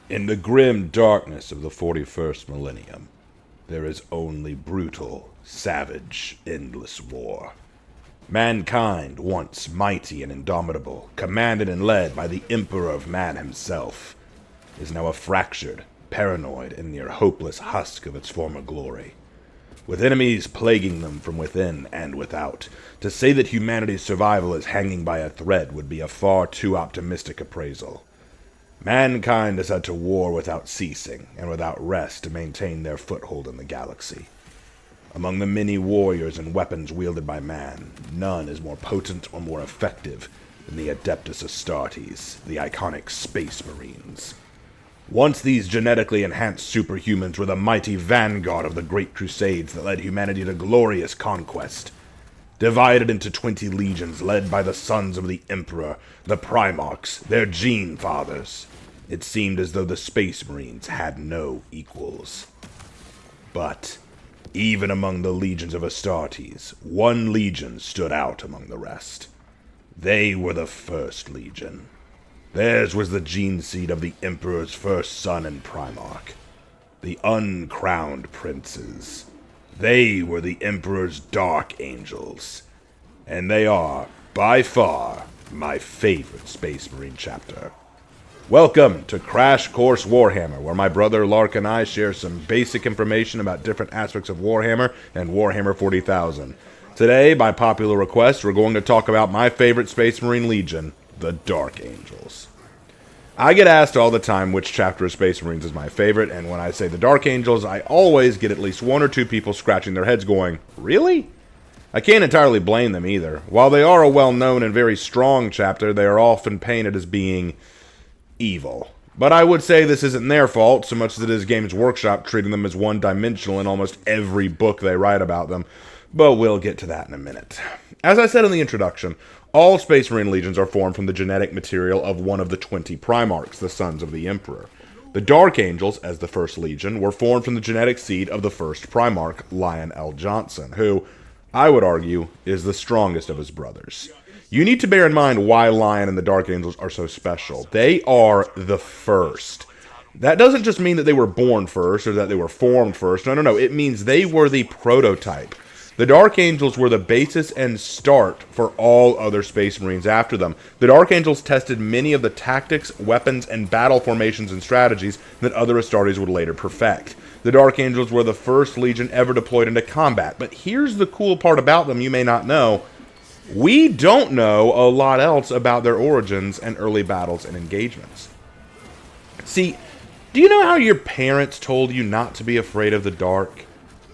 In the grim darkness of the 41st millennium, there is only brutal, savage, endless war. Mankind, once mighty and indomitable, commanded and led by the Emperor of Man himself, is now a fractured, paranoid, and near hopeless husk of its former glory. With enemies plaguing them from within and without, to say that humanity's survival is hanging by a thread would be a far too optimistic appraisal. Mankind has had to war without ceasing and without rest to maintain their foothold in the galaxy. Among the many warriors and weapons wielded by man, none is more potent or more effective than the Adeptus Astartes, the iconic Space Marines. Once these genetically enhanced superhumans were the mighty vanguard of the great crusades that led humanity to glorious conquest. Divided into 20 legions led by the sons of the Emperor, the Primarchs, their gene fathers, it seemed as though the Space Marines had no equals. But, even among the legions of Astartes, one legion stood out among the rest. They were the First Legion. Theirs was the gene seed of the Emperor's first son and Primarch, the uncrowned princes. They were the Emperor's Dark Angels, and they are, by far, my favorite Space Marine chapter. Welcome to Crash Course Warhammer, where my brother Lark and I share some basic information about different aspects of Warhammer and Warhammer 40,000. Today, by popular request, we're going to talk about my favorite Space Marine Legion, the Dark Angels. I get asked all the time which chapter of Space Marines is my favorite, and when I say the Dark Angels, I always get at least one or two people scratching their heads going, "Really?" I can't entirely blame them either. While they are a well-known and very strong chapter, they are often painted as being evil. But I would say this isn't their fault, so much as it is Games Workshop treating them as one-dimensional in almost every book they write about them. But we'll get to that in a minute. As I said in the introduction, all Space Marine legions are formed from the genetic material of one of the 20 Primarchs, the sons of the Emperor. The Dark Angels, as the first legion, were formed from the genetic seed of the first Primarch, Lionel Johnson, who, I would argue, is the strongest of his brothers. You need to bear in mind why Lion and the Dark Angels are so special. They are the first. That doesn't just mean that they were born first or that they were formed first. No. It means they were the prototype. The Dark Angels were the basis and start for all other Space Marines after them. The Dark Angels tested many of the tactics, weapons, and battle formations and strategies that other Astartes would later perfect. The Dark Angels were the first legion ever deployed into combat. But here's the cool part about them you may not know. We don't know a lot else about their origins and early battles and engagements. See, do you know how your parents told you not to be afraid of the dark?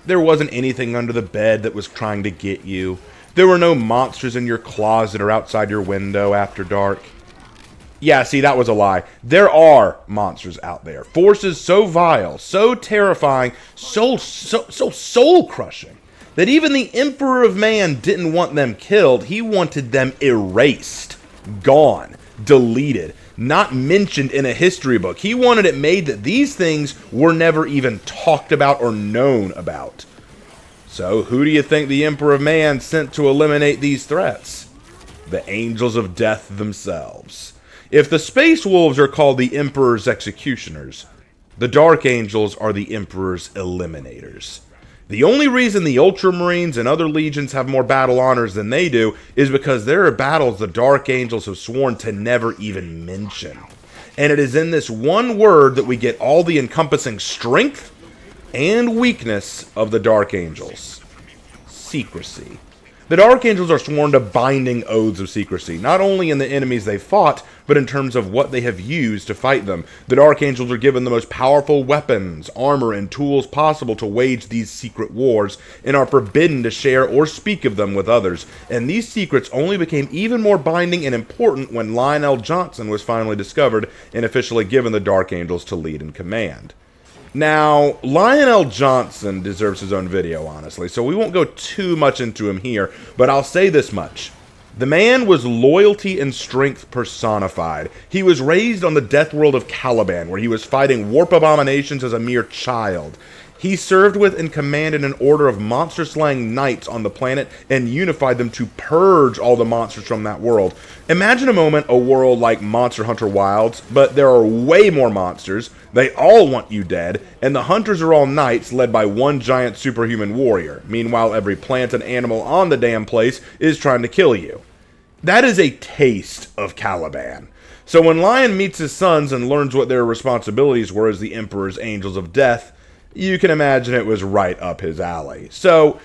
There wasn't anything under the bed that was trying to get you. There were no monsters in your closet or outside your window after dark. Yeah, see, that was a lie. There are monsters out there. Forces so vile, so terrifying, so soul-crushing, that even the Emperor of Man didn't want them killed. He wanted them erased, gone, deleted, not mentioned in a history book. He wanted it made that these things were never even talked about or known about. So who do you think the Emperor of Man sent to eliminate these threats? The Angels of Death themselves. If the Space Wolves are called the Emperor's Executioners, the Dark Angels are the Emperor's Eliminators. The only reason the Ultramarines and other legions have more battle honors than they do is because there are battles the Dark Angels have sworn to never even mention. And it is in this one word that we get all the encompassing strength and weakness of the Dark Angels. Secrecy. The Dark Angels are sworn to binding oaths of secrecy, not only in the enemies they fought, but in terms of what they have used to fight them. The Dark Angels are given the most powerful weapons, armor, and tools possible to wage these secret wars, and are forbidden to share or speak of them with others. And these secrets only became even more binding and important when Lionel Johnson was finally discovered and officially given the Dark Angels to lead and command. Now, Lionel Johnson deserves his own video, honestly, so we won't go too much into him here, but I'll say this much. The man was loyalty and strength personified. He was raised on the death world of Caliban, where he was fighting warp abominations as a mere child. He served with and commanded an order of monster-slaying knights on the planet and unified them to purge all the monsters from that world. Imagine a moment a world like Monster Hunter Wilds, but there are way more monsters, they all want you dead, and the hunters are all knights led by one giant superhuman warrior. Meanwhile, every plant and animal on the damn place is trying to kill you. That is a taste of Caliban. So when Lion meets his sons and learns what their responsibilities were as the Emperor's Angels of Death, you can imagine it was right up his alley. So,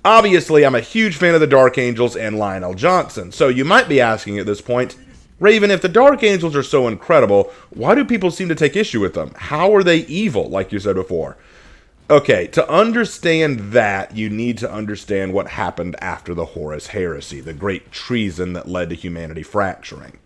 obviously, I'm a huge fan of the Dark Angels and Lionel Johnson. So you might be asking at this point, Raven, if the Dark Angels are so incredible, why do people seem to take issue with them? How are they evil, like you said before? Okay, to understand that, you need to understand what happened after the Horus Heresy, the great treason that led to humanity fracturing.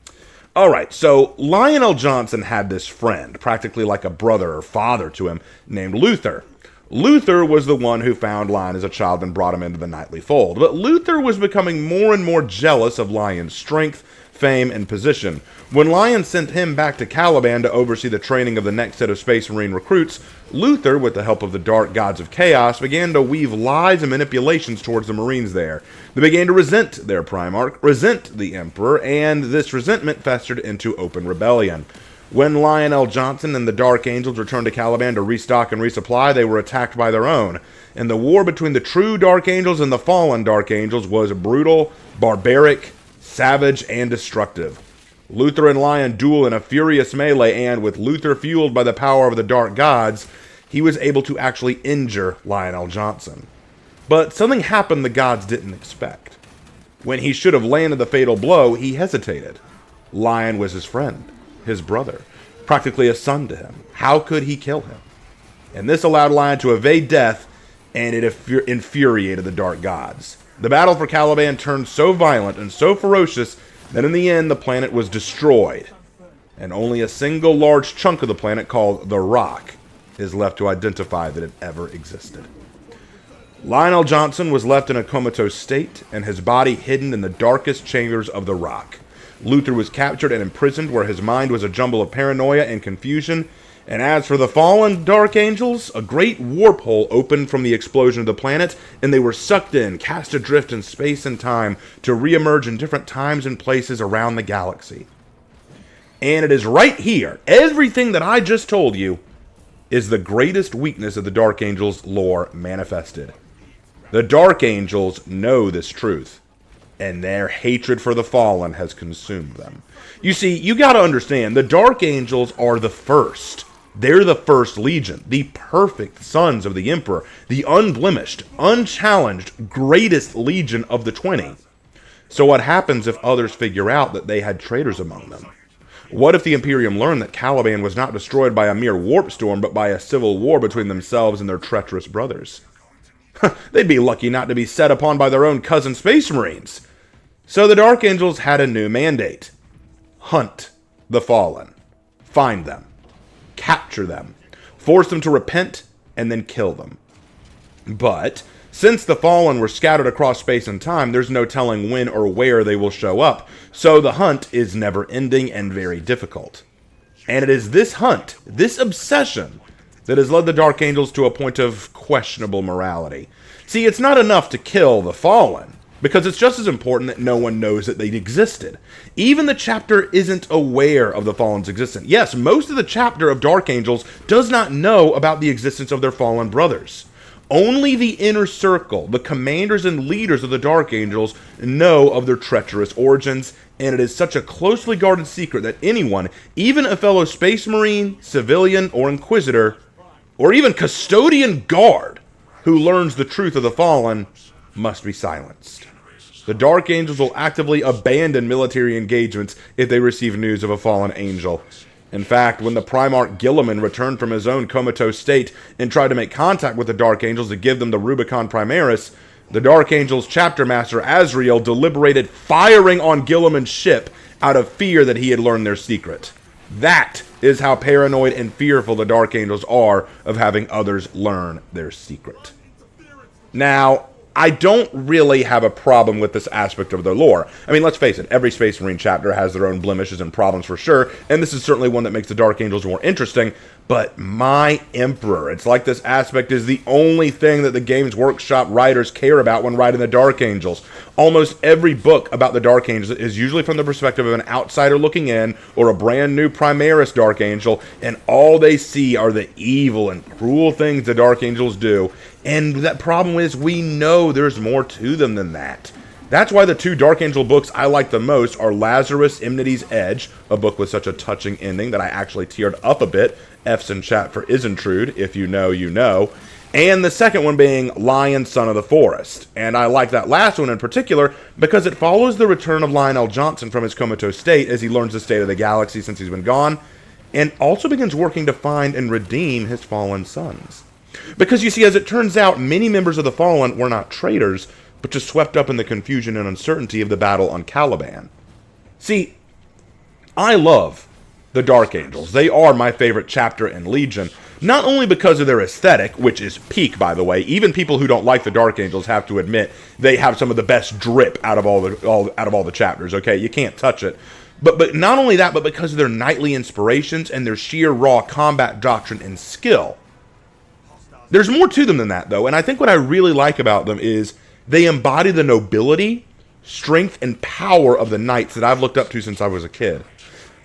Alright, so Lionel Johnson had this friend, practically like a brother or father to him, named Luther. Luther was the one who found Lion as a child and brought him into the knightly fold, but Luther was becoming more and more jealous of Lion's strength, fame, and position. When Lion sent him back to Caliban to oversee the training of the next set of Space Marine recruits, Luther, with the help of the dark gods of chaos, began to weave lies and manipulations towards the Marines there. They began to resent their Primarch, resent the Emperor, and this resentment festered into open rebellion. When Lionel Johnson and the Dark Angels returned to Caliban to restock and resupply, they were attacked by their own. And the war between the true Dark Angels and the fallen Dark Angels was brutal, barbaric, savage, and destructive. Luther and Lion duel in a furious melee, and with Luther fueled by the power of the Dark Gods, he was able to actually injure Lionel Johnson. But something happened the gods didn't expect. When he should have landed the fatal blow, he hesitated. Lion was his friend, his brother, practically a son to him. How could he kill him? And this allowed Lion to evade death, and it infuriated the Dark Gods. The battle for Caliban turned so violent and so ferocious that in the end the planet was destroyed, and only a single large chunk of the planet called the Rock is left to identify that it ever existed. Lionel Johnson was left in a comatose state, and his body hidden in the darkest chambers of the Rock. Luther was captured and imprisoned, where his mind was a jumble of paranoia and confusion. And as for the fallen Dark Angels, a great warp hole opened from the explosion of the planet, and they were sucked in, cast adrift in space and time, to reemerge in different times and places around the galaxy. And it is right here, everything that I just told you, is the greatest weakness of the Dark Angels' lore manifested. The Dark Angels know this truth, and their hatred for the fallen has consumed them. You see, you gotta understand, the Dark Angels are the first. They're the first legion, the perfect sons of the Emperor, the unblemished, unchallenged, greatest legion of the 20. So what happens if others figure out that they had traitors among them? What if the Imperium learned that Caliban was not destroyed by a mere warp storm, but by a civil war between themselves and their treacherous brothers? They'd be lucky not to be set upon by their own cousin Space Marines. So the Dark Angels had a new mandate. Hunt the fallen. Find them. Capture them. Force them to repent, and then kill them. But since the fallen were scattered across space and time, there's no telling when or where they will show up. So the hunt is never-ending and very difficult. And it is this hunt, this obsession, that has led the Dark Angels to a point of questionable morality. See, it's not enough to kill the fallen, because it's just as important that no one knows that they existed. Even the chapter isn't aware of the fallen's existence. Yes, most of the chapter of Dark Angels does not know about the existence of their fallen brothers. Only the inner circle, the commanders and leaders of the Dark Angels, know of their treacherous origins, and it is such a closely guarded secret that anyone, even a fellow Space Marine, civilian, or Inquisitor, or even custodian guard, who learns the truth of the fallen, must be silenced. The Dark Angels will actively abandon military engagements if they receive news of a fallen angel. In fact, when the Primarch Caliban returned from his own comatose state and tried to make contact with the Dark Angels to give them the Rubicon Primaris, the Dark Angels chapter master Azrael deliberated firing on Caliban's ship out of fear that he had learned their secret. That is how paranoid and fearful the Dark Angels are of having others learn their secret. Now, I don't really have a problem with this aspect of the lore. I mean, let's face it, every Space Marine chapter has their own blemishes and problems for sure, and this is certainly one that makes the Dark Angels more interesting, but my Emperor, it's like this aspect is the only thing that the Games Workshop writers care about when writing the Dark Angels. Almost every book about the Dark Angels is usually from the perspective of an outsider looking in, or a brand new Primaris Dark Angel, and all they see are the evil and cruel things the Dark Angels do. And that problem is, we know there's more to them than that. That's why the two Dark Angel books I like the most are Lazarus Enmity's Edge, a book with such a touching ending that I actually teared up a bit. F's in chat for Isintrude, if you know, you know. And the second one being Lion, Son of the Forest. And I like that last one in particular because it follows the return of Lionel Johnson from his comatose state as he learns the state of the galaxy since he's been gone, and also begins working to find and redeem his fallen sons. Because you see, as it turns out, many members of the Fallen were not traitors, but just swept up in the confusion and uncertainty of the battle on Caliban. See, I love the Dark Angels. They are my favorite chapter in Legion, not only because of their aesthetic, which is peak, by the way. Even people who don't like the Dark Angels have to admit they have some of the best drip out of all the chapters. Okay, you can't touch it. But not only that, but because of their knightly inspirations and their sheer raw combat doctrine and skill. There's more to them than that, though, and I think what I really like about them is they embody the nobility, strength, and power of the knights that I've looked up to since I was a kid.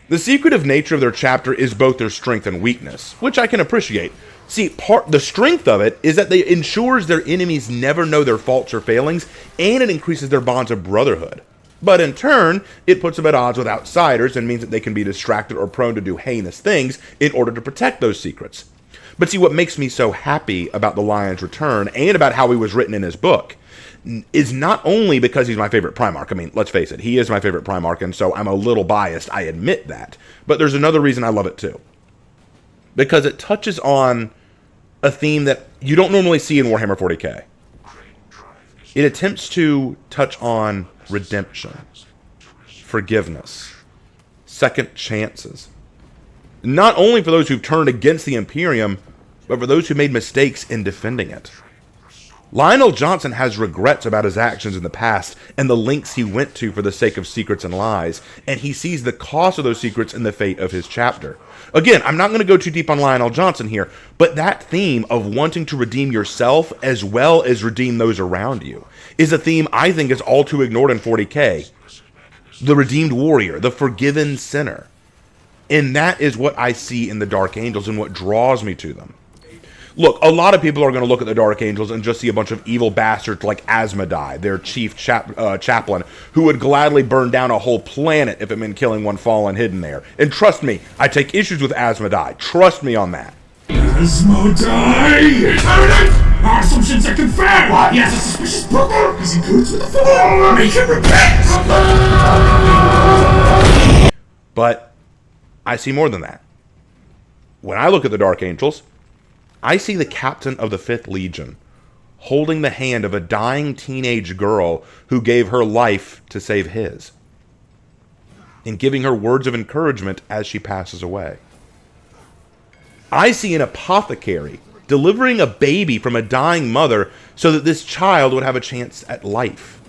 The secretive nature of their chapter is both their strength and weakness, which I can appreciate. See, the strength of it is that it ensures their enemies never know their faults or failings, and it increases their bonds of brotherhood. But in turn, it puts them at odds with outsiders and means that they can be distracted or prone to do heinous things in order to protect those secrets. But see, what makes me so happy about the Lion's return and about how he was written in his book is not only because he's my favorite Primarch. I mean, let's face it, he is my favorite Primarch, and so I'm a little biased, I admit that. But there's another reason I love it too. Because it touches on a theme that you don't normally see in Warhammer 40k. It attempts to touch on redemption, forgiveness, second chances. Not only for those who've turned against the Imperium, but for those who made mistakes in defending it. Lionel Johnson has regrets about his actions in the past and the lengths he went to for the sake of secrets and lies, and he sees the cost of those secrets in the fate of his chapter. Again, I'm not going to go too deep on Lionel Johnson here, but that theme of wanting to redeem yourself as well as redeem those around you is a theme I think is all too ignored in 40k. The redeemed warrior, the forgiven sinner. And that is what I see in the Dark Angels and what draws me to them. Look, a lot of people are going to look at the Dark Angels and just see a bunch of evil bastards like Asmodai, their chief chaplain, who would gladly burn down a whole planet if it meant killing one fallen hidden there. And trust me, I take issues with Asmodai. Trust me on that. Asmodai! Our assumptions are confirmed! What? He has a suspicious brother! Is he good with the Fallen? Make him repent! But I see more than that. When I look at the Dark Angels, I see the captain of the 5th Legion holding the hand of a dying teenage girl who gave her life to save his, and giving her words of encouragement as she passes away. I see an apothecary delivering a baby from a dying mother so that this child would have a chance at life.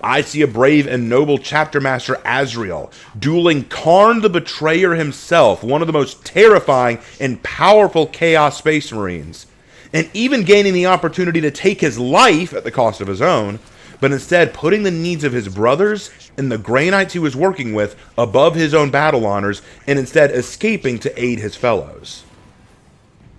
I see a brave and noble chapter master Azrael dueling Karn the Betrayer himself, one of the most terrifying and powerful Chaos Space Marines, and even gaining the opportunity to take his life at the cost of his own, but instead putting the needs of his brothers and the Grey Knights he was working with above his own battle honors, and instead escaping to aid his fellows.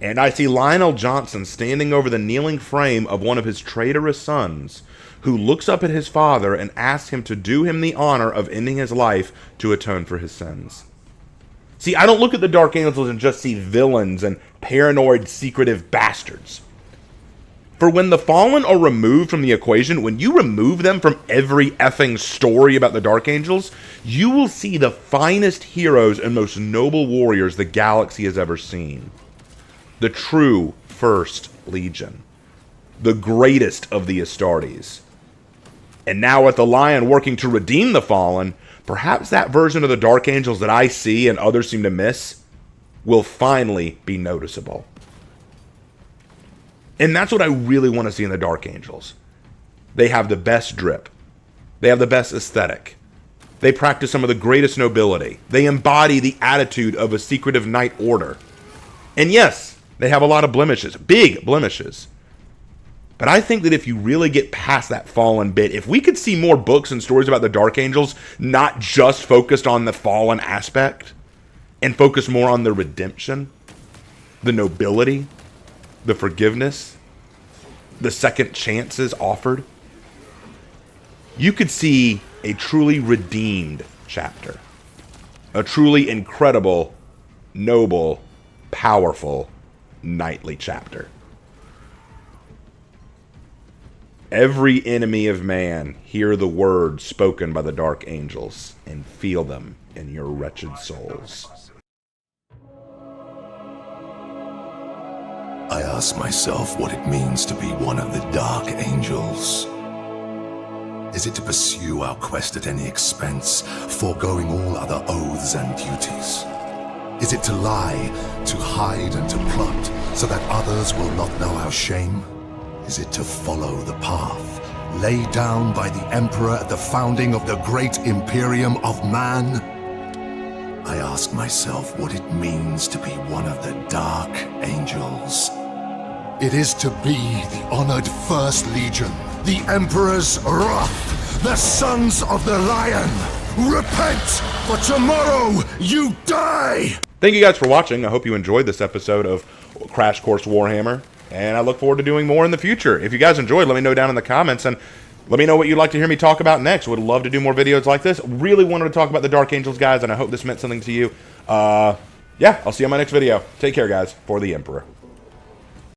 And I see Lionel Johnson standing over the kneeling frame of one of his traitorous sons, who looks up at his father and asks him to do him the honor of ending his life to atone for his sins. See, I don't look at the Dark Angels and just see villains and paranoid, secretive bastards. For when the Fallen are removed from the equation, when you remove them from every effing story about the Dark Angels, you will see the finest heroes and most noble warriors the galaxy has ever seen. The true First Legion. The greatest of the Astartes. And now with the Lion working to redeem the Fallen, perhaps that version of the Dark Angels that I see and others seem to miss will finally be noticeable. And that's what I really want to see in the Dark Angels. They have the best drip. They have the best aesthetic. They practice some of the greatest nobility. They embody the attitude of a secretive knight order. And yes, they have a lot of blemishes, big blemishes. But I think that if you really get past that fallen bit, if we could see more books and stories about the Dark Angels, not just focused on the fallen aspect, and focus more on the redemption, the nobility, the forgiveness, the second chances offered, you could see a truly redeemed chapter. A truly incredible, noble, powerful, knightly chapter. Every enemy of man, hear the words spoken by the Dark Angels and feel them in your wretched souls. I ask myself what it means to be one of the Dark Angels. Is it to pursue our quest at any expense, foregoing all other oaths and duties? Is it to lie, to hide and to plot, so that others will not know our shame? Is it to follow the path laid down by the Emperor at the founding of the great Imperium of Man? I ask myself what it means to be one of the Dark Angels. It is to be the honored First Legion, the Emperor's wrath, the Sons of the Lion. Repent, for tomorrow you die! Thank you guys for watching. I hope you enjoyed this episode of Crash Course Warhammer, and I look forward to doing more in the future. If you guys enjoyed, let me know down in the comments, and let me know what you'd like to hear me talk about next. Would love to do more videos like this. Really wanted to talk about the Dark Angels, guys, and I hope this meant something to you. Yeah, I'll see you on my next video. Take care, guys, for the Emperor.